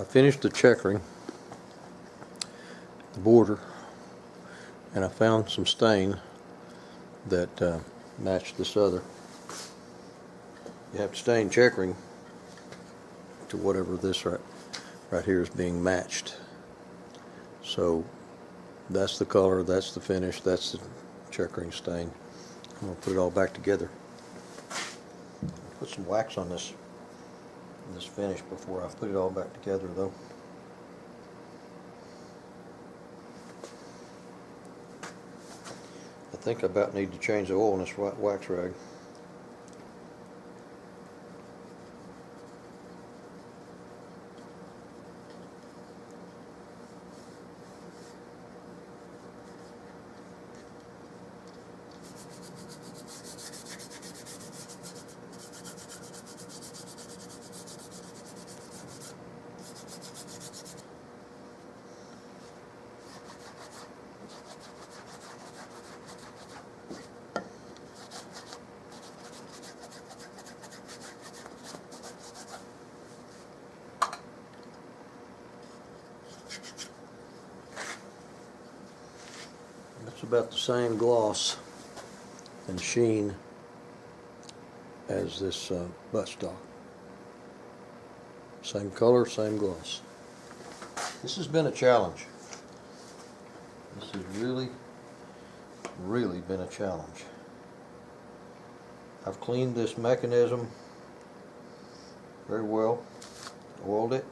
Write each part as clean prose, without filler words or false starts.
I finished the checkering, the border, and I found some stain that matched this other. You have to stain checkering to whatever this right here is being matched. So that's the color, that's the finish, that's the checkering stain. I'm going to put it all back together. Put some wax on this finish before I put it all back together though. I think I about need to change the oil in this wax rag. It's about the same gloss and sheen as this buttstock. Same color, same gloss. This has been a challenge. This has really been a challenge. I've cleaned this mechanism very well, oiled it.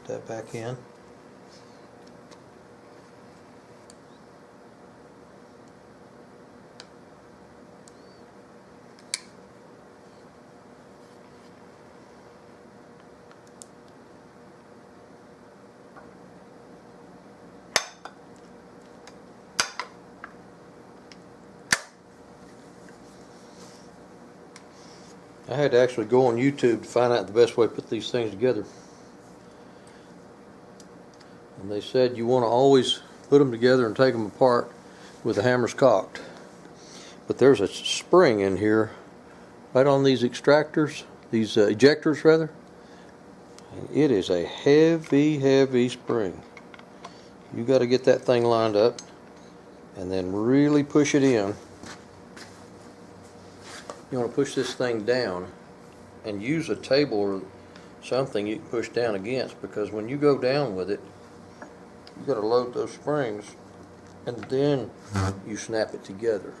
That back in. I had to actually go on YouTube to find out the best way to put these things together. And they said you want to always put them together and take them apart with the hammers cocked. But there's a spring in here, right on these extractors, these ejectors rather. And it is a heavy spring. You got to get that thing lined up and then really push it in. You want to push this thing down and use a table or something you can push down against, because when you go down with it, you got to load those springs and then you snap it together.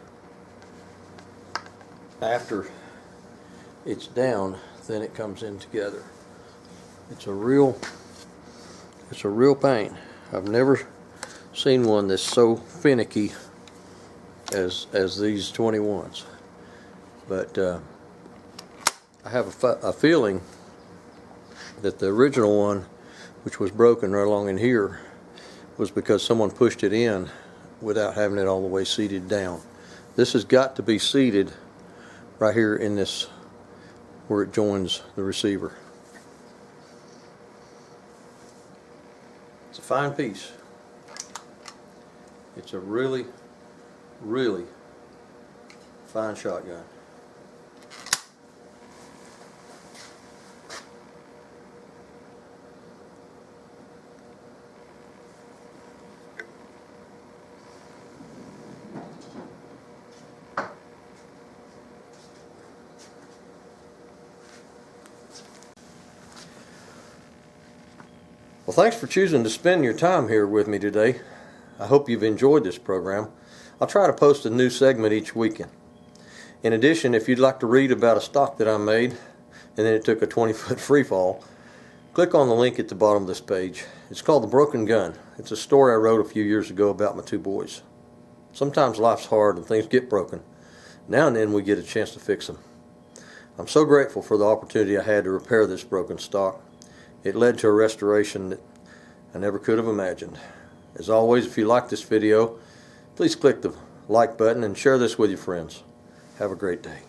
After it's down, then it comes in together. It's a real pain. I've never seen one that's so finicky as these 21s. But I have a feeling that the original one, which was broken right along in here, was because someone pushed it in without having it all the way seated down. This has got to be seated right here in this, where it joins the receiver. It's a fine piece. It's a really fine shotgun. Well, thanks for choosing to spend your time here with me today. I hope you've enjoyed this program. I'll try to post a new segment each weekend. In addition, if you'd like to read about a stock that I made and then it took a 20-foot free fall, click on the link at the bottom of this page. It's called The Broken Gun. It's a story I wrote a few years ago about my two boys. Sometimes life's hard and things get broken. Now and then we get a chance to fix them. I'm so grateful for the opportunity I had to repair this broken stock. It led to a restoration that I never could have imagined. As always, if you like this video, please click the like button and share this with your friends. Have a great day.